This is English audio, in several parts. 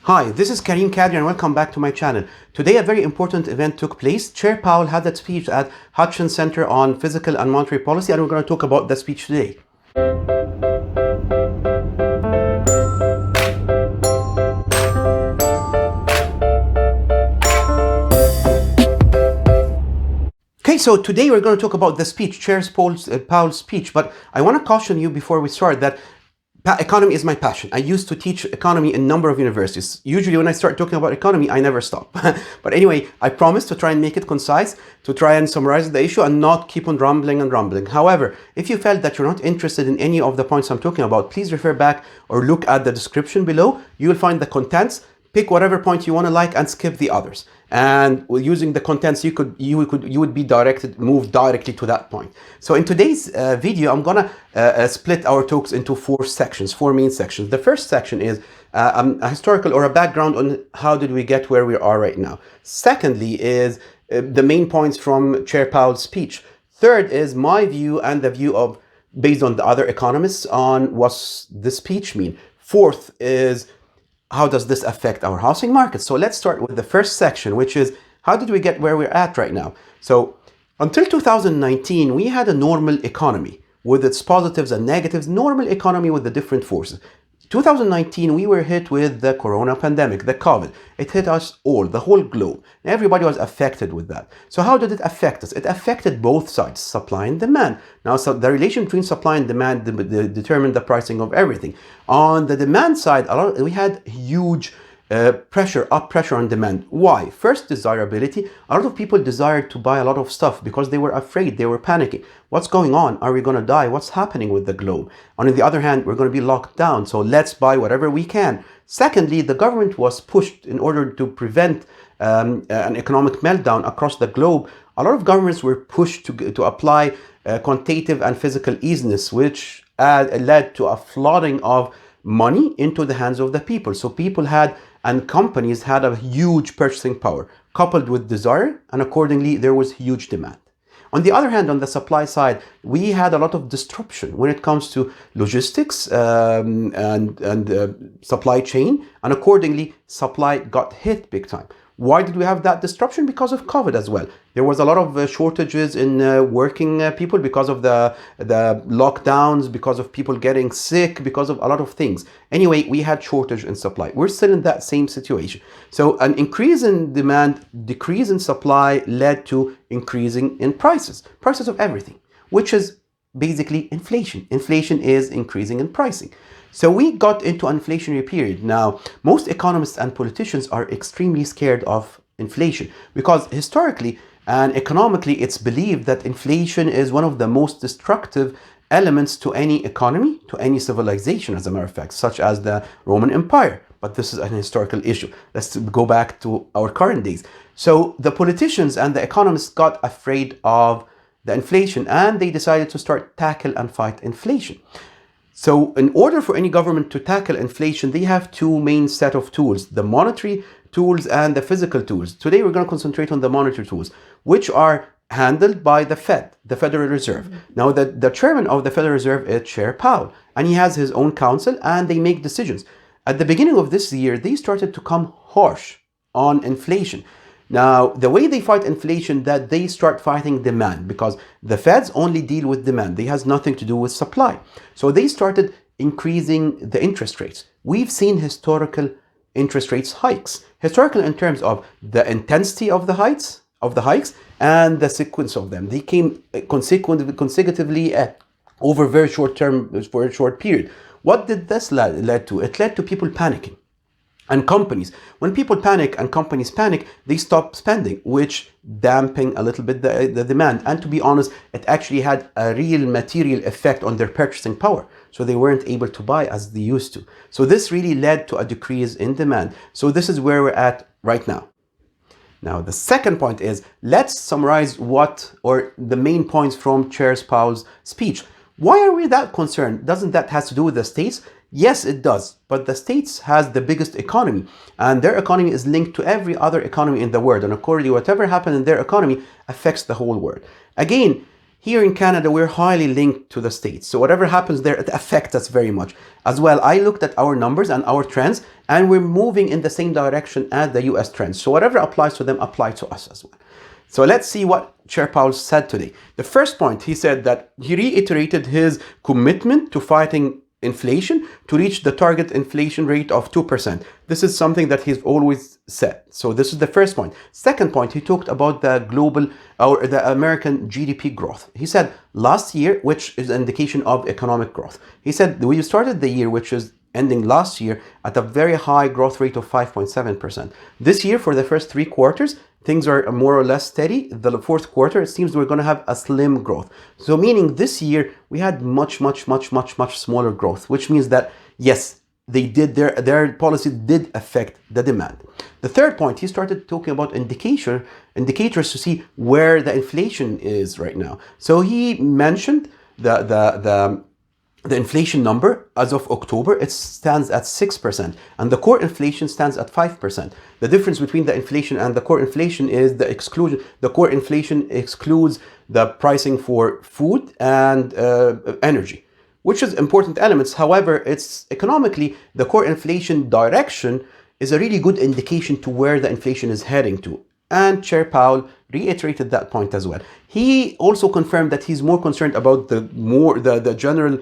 Hi, this is Karim Kadri and welcome back to my channel. Today a very important event took place. Chair Powell had that speech at Hutchins Center on Fiscal and Monetary Policy, and we're going to talk about the speech today. Okay, so today we're going to talk about the speech, Chair Powell's speech, but I want to caution you before we start that economy is my passion. I used to teach economy in a number of universities. Usually when I start talking about economy, I never stop. But anyway, I promise to try and make it concise, to try and summarize the issue and not keep on rambling and rambling. However, if you felt that you're not interested in any of the points I'm talking about, please refer back or look at the description below. You will find the contents. Pick whatever point you want to like and skip the others. And using the contents, you would be moved directly to that point. So in today's video, I'm gonna split our talks into four main sections. The first section is a historical or a background on how did we get where we are right now. Secondly is the main points from Chair Powell's speech. Third is my view and the view of based on the other economists on what's the speech mean. Fourth is how does this affect our housing market? So let's start with the first section, which is how did we get where we're at right now? So until 2019, we had a normal economy with its positives and negatives, normal economy with the different forces. 2019, we were hit with the corona pandemic, the COVID. It hit us all, the whole globe. Everybody was affected with that. So how did it affect us? It affected both sides, supply and demand. Now, so the relation between supply and demand determined the pricing of everything. On the demand side, we had huge pressure on demand. Why? First, desirability. A lot of people desired to buy a lot of stuff because they were afraid, they were panicking. What's going on? Are we going to die? What's happening with the globe? On the other hand, we're going to be locked down, so let's buy whatever we can. Secondly, the government was pushed in order to prevent an economic meltdown across the globe. A lot of governments were pushed to apply quantitative and fiscal easiness, which led to a flooding of money into the hands of the people. So people had and companies had a huge purchasing power coupled with desire, and accordingly there was huge demand. On the other hand, on the supply side, we had a lot of disruption when it comes to logistics and supply chain, and accordingly supply got hit big time. Why did we have that disruption? Because of COVID as well. There was a lot of shortages in working people because of the lockdowns, because of people getting sick, because of a lot of things. Anyway, we had shortage in supply. We're still in that same situation. So an increase in demand, decrease in supply led to increasing in prices of everything, which is basically inflation. Inflation is increasing in pricing. So we got into an inflationary period. Now, most economists and politicians are extremely scared of inflation because historically and economically, it's believed that inflation is one of the most destructive elements to any economy, to any civilization, as a matter of fact, such as the Roman Empire. But this is an historical issue. Let's go back to our current days. So the politicians and the economists got afraid of the inflation and they decided to start tackle and fight inflation. So in order for any government to tackle inflation, they have two main set of tools, the monetary tools and the physical tools. Today, we're going to concentrate on the monetary tools, which are handled by the Fed, the Federal Reserve. Now, the chairman of the Federal Reserve is Chair Powell, and he has his own council and they make decisions. At the beginning of this year, they started to come harsh on inflation. Now, the way they fight inflation, that they start fighting demand because the Feds only deal with demand. They has nothing to do with supply. So they started increasing the interest rates. We've seen historical interest rates hikes. Historical in terms of the intensity of the hikes and the sequence of them. They came consecutively over very short term, for a short period. What did this lead to? It led to people panicking. And companies, when people panic and companies panic, they stop spending, which damping a little bit the demand. And to be honest, it actually had a real material effect on their purchasing power. So they weren't able to buy as they used to. So this really led to a decrease in demand. So this is where we're at right now. Now, the second point is, let's summarize the main points from Chair Powell's speech. Why are we that concerned? Doesn't that has to do with the states? Yes, it does. But the states has the biggest economy and their economy is linked to every other economy in the world. And accordingly, whatever happened in their economy affects the whole world. Again, Here in Canada, we're highly linked to the States. So whatever happens there, it affects us very much. As well, I looked at our numbers and our trends, and we're moving in the same direction as the US trends. So whatever applies to them applies to us as well. So let's see what Chair Powell said today. The first point, he said that he reiterated his commitment to fighting inflation to reach the target inflation rate of 2%. This is something that he's always said. So this is the first point. Second point, he talked about the global or the American GDP growth. He said last year, which is an indication of economic growth. He said we started the year, which is ending last year, at a very high growth rate of 5.7%. This year, for the first 3 quarters, things are more or less steady. The fourth quarter, it seems we're going to have a slim growth. So meaning this year, we had much smaller growth, which means that, yes, they did their policy did affect the demand. The third point, he started talking about indicators to see where the inflation is right now. So he mentioned the inflation number as of October, it stands at 6%, and the core inflation stands at 5%. The difference between the inflation and the core inflation is the exclusion. The core inflation excludes the pricing for food and energy, which is important elements. However, it's economically, the core inflation direction is a really good indication to where the inflation is heading to. And Chair Powell reiterated that point as well. He also confirmed that he's more concerned about the general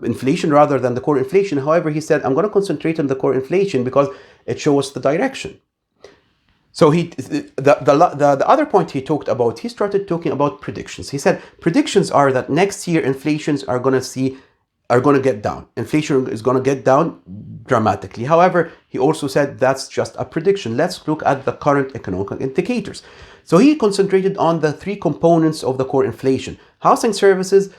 inflation rather than the core inflation. However, he said, I'm going to concentrate on the core inflation because it shows the direction. So the other point he talked about, he started talking about predictions. He said predictions are that next year inflations are going to get down. Inflation is going to get down dramatically. However, he also said that's just a prediction. Let's look at the current economic indicators. So he concentrated on the 3 components of the core inflation: housing services,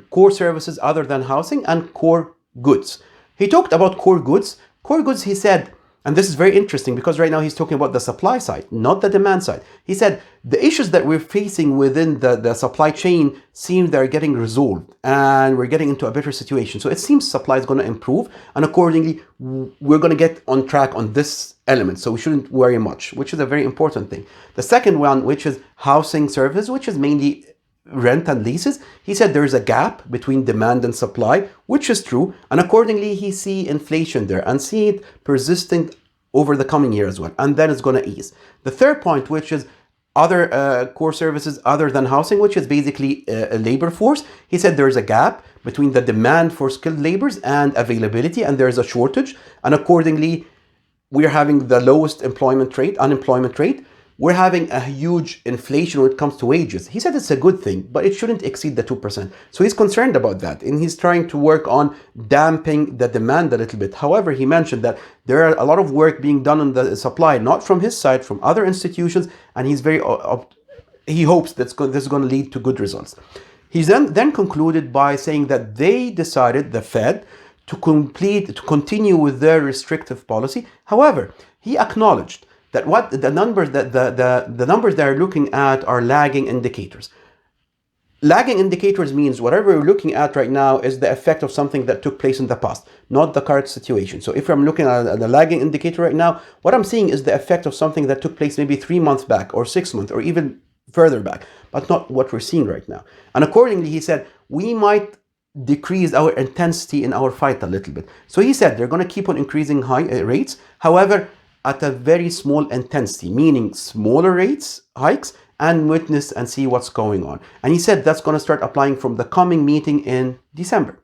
core services other than housing, and core goods. He talked about core goods. Core goods, he said, and this is very interesting because right now he's talking about the supply side, not the demand side. He said the issues that we're facing within the supply chain seem they're getting resolved and we're getting into a better situation. So it seems supply is going to improve, and accordingly, we're going to get on track on this element. So we shouldn't worry much, which is a very important thing. The second one, which is housing service, which is mainly rent and leases, he said there is a gap between demand and supply, which is true, and accordingly he see inflation there and see it persisting over the coming year as well, and then it's going to ease. The third point, which is other core services other than housing, which is basically a labor force, he said there is a gap between the demand for skilled labors and availability, and there is a shortage, and accordingly we're having the lowest unemployment rate. We're having a huge inflation when it comes to wages. He said it's a good thing, but it shouldn't exceed the 2%. So he's concerned about that, and he's trying to work on damping the demand a little bit. However, he mentioned that there are a lot of work being done on the supply, not from his side, from other institutions, and he's he hopes this is going to lead to good results. He then concluded by saying that they decided, the Fed, to continue with their restrictive policy. However, he acknowledged that what the numbers that the numbers they're looking at are lagging indicators. Lagging indicators means whatever we're looking at right now is the effect of something that took place in the past, not the current situation. So if I'm looking at the lagging indicator right now, what I'm seeing is the effect of something that took place maybe 3 months back or 6 months or even further back, but not what we're seeing right now. And accordingly, he said, we might decrease our intensity in our fight a little bit. So he said they're going to keep on increasing rates. However, at a very small intensity, meaning smaller hikes, and witness and see what's going on. And he said that's going to start applying from the coming meeting in December.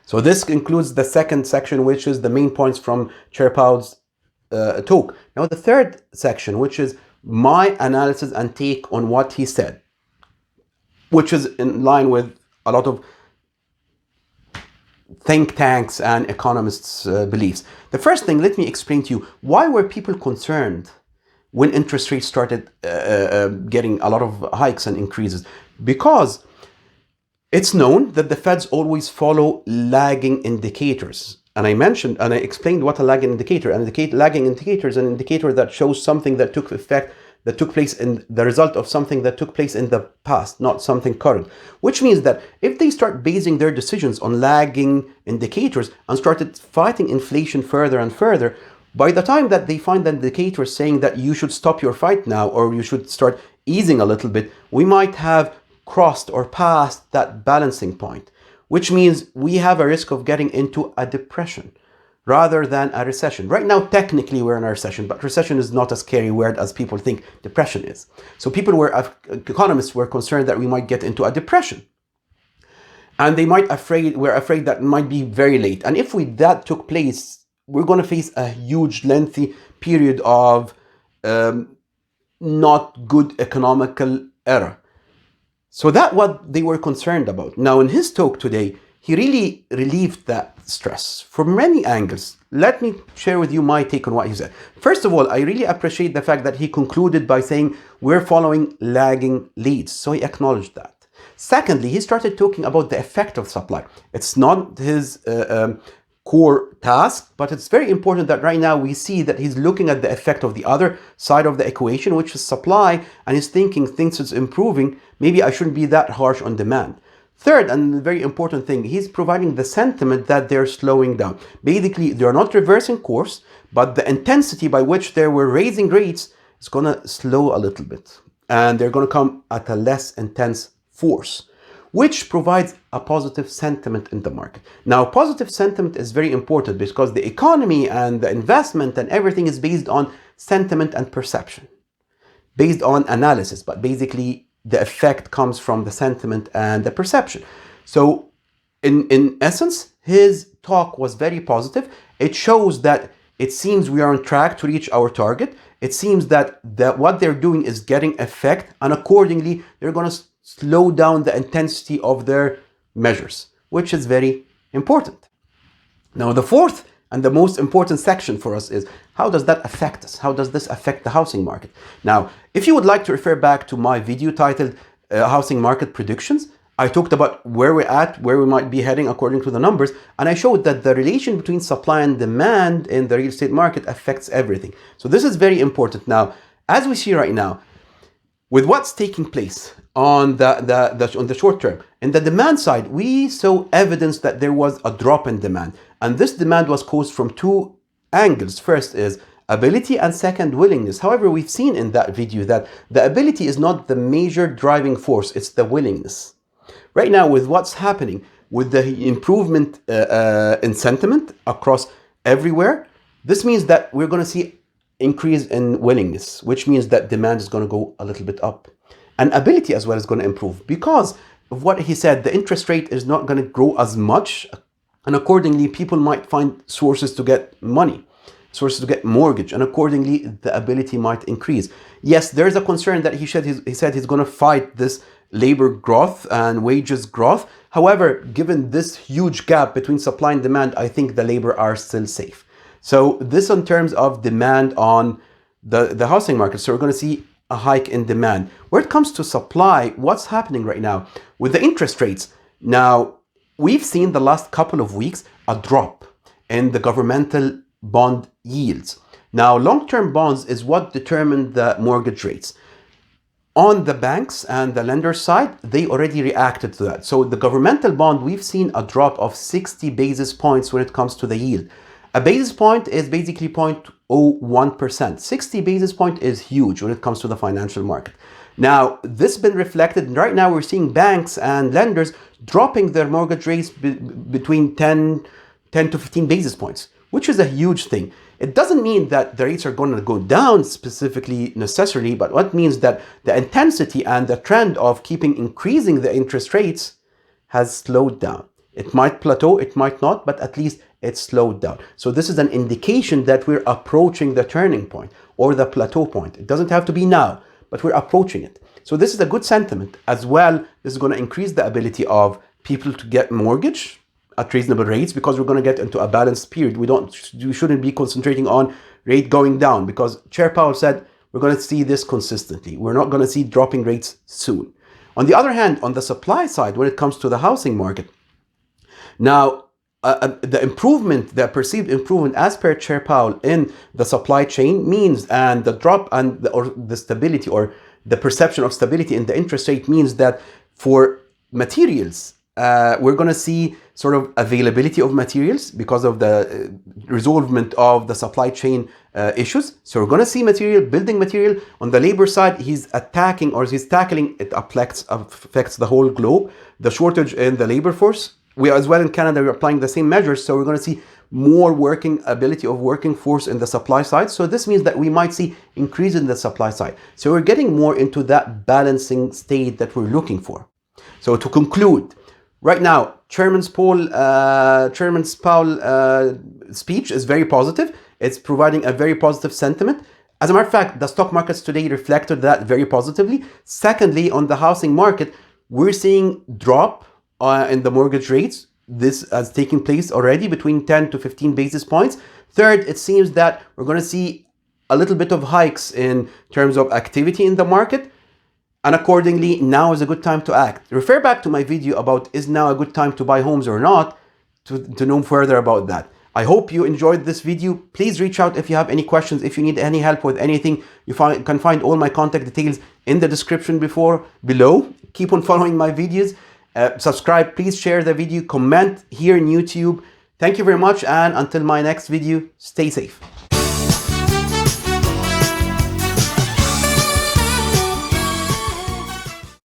So this includes the second section, which is the main points from Chair Powell's talk. Now the third section, which is my analysis and take on what he said, which is in line with a lot of think tanks and economists' beliefs. The first thing, let me explain to you, why were people concerned when interest rates started getting a lot of hikes and increases? Because it's known that the Feds always follow lagging indicators. And I mentioned and I explained what a lagging indicator. Lagging indicator is an indicator that shows something that took place in the result of something that took place in the past, not something current. Which means that if they start basing their decisions on lagging indicators and started fighting inflation further and further, By the time that they find the indicator saying that you should stop your fight now or you should start easing a little bit, we might have crossed or passed that balancing point, which means we have a risk of getting into a depression rather than a recession. Right now, technically, we're in a recession, but recession is not a scary word as people think depression is. So economists were concerned that we might get into a depression. And we're afraid that it might be very late. And if that took place, we're going to face a huge, lengthy period of not good economical era. So that's what they were concerned about. Now, in his talk today, he really relieved that stress from many angles. Let me share with you my take on what he said. First of all, I really appreciate the fact that he concluded by saying we're following lagging leads. So he acknowledged that. Secondly, he started talking about the effect of supply. It's not his core task, but it's very important that right now we see that he's looking at the effect of the other side of the equation, which is supply, and he's thinking things is improving. Maybe I shouldn't be that harsh on demand. Third, and the very important thing, he's providing the sentiment that they're slowing down. Basically, they're not reversing course, but the intensity by which they were raising rates is going to slow a little bit. And they're going to come at a less intense force, which provides a positive sentiment in the market. Now, positive sentiment is very important because the economy and the investment and everything is based on sentiment and perception, based on analysis, but basically the effect comes from the sentiment and the perception. So in essence, his talk was very positive. It shows that it seems we are on track to reach our target. It seems that what they're doing is getting effect, and accordingly, they're going to slow down the intensity of their measures, which is very important. Now, the fourth and the most important section for us is how does that affect us? How does this affect the housing market? Now, if you would like to refer back to my video titled Housing Market Predictions, I talked about where we're at, where we might be heading according to the numbers, and I showed that the relation between supply and demand in the real estate market affects everything. So this is very important. Now, as we see right now, with what's taking place on the short term, in the demand side, we saw evidence that there was a drop in demand. And this demand was caused from two angles. First is ability and second, willingness. However, we've seen in that video that the ability is not the major driving force, it's the willingness. Right now, with what's happening, with the improvement in sentiment across everywhere, this means that we're going to see increase in willingness, which means that demand is going to go a little bit up. And ability as well is going to improve because of what he said, the interest rate is not going to grow as much. And accordingly, people might find sources to get money, sources to get mortgage, and accordingly, the ability might increase. Yes, there's a concern that he said he's going to fight this labor growth and wages growth. However, given this huge gap between supply and demand, I think the labor are still safe. So this in terms of demand on the housing market. So we're going to see a hike in demand. Where it comes to supply, what's happening right now with the interest rates? Now, we've seen the last couple of weeks a drop in the governmental bond yields. Now, long-term bonds is what determine the mortgage rates. On the banks and the lender side, they already reacted to that. So the governmental bond, we've seen a drop of 60 basis points when it comes to the yield. A basis point is basically 0.01%. 60 basis point is huge when it comes to the financial market. Now, this has been reflected. Right now, we're seeing banks and lenders dropping their mortgage rates between 10 to 15 basis points, which is a huge thing. It doesn't mean that the rates are going to go down specifically necessarily, but what means that the intensity and the trend of keeping increasing the interest rates has slowed down. It might plateau, it might not, but at least it's slowed down. So this is an indication that we're approaching the turning point or the plateau point. It doesn't have to be now, but we're approaching it. So this is a good sentiment as well. This is going to increase the ability of people to get mortgage at reasonable rates because we're going to get into a balanced period. We shouldn't be concentrating on rate going down because Chair Powell said we're going to see this consistently. We're not going to see dropping rates soon. On the other hand, on the supply side, when it comes to the housing market, now the improvement, the perceived improvement as per Chair Powell in the supply chain means, and the drop and the stability or the perception of stability in the interest rate means that for materials we're going to see sort of availability of materials because of the resolvement of the supply chain issues. So we're going to see building material. On the labor side, he's attacking, or he's tackling, it affects the whole globe, the shortage in the labor force. We as well in Canada, we're applying the same measures. So we're going to see more ability of working force in the supply side. So this means that we might see increase in the supply side. So we're getting more into that balancing state that we're looking for. So to conclude, right now, Chairman Powell speech is very positive. It's providing a very positive sentiment. As a matter of fact, the stock markets today reflected that very positively. Secondly, on the housing market, we're seeing drop in the mortgage rates. This has taken place already between 10 to 15 basis points. Third, it seems that we're going to see a little bit of hikes in terms of activity in the market. And accordingly, now is a good time to act. Refer back to my video about is now a good time to buy homes or not to know further about that. I hope you enjoyed this video. Please reach out if you have any questions. If you need any help with anything, you can find all my contact details in the description below. Keep on following my videos. Subscribe, please share the video, comment here in YouTube. Thank you very much, and until my next video, stay safe.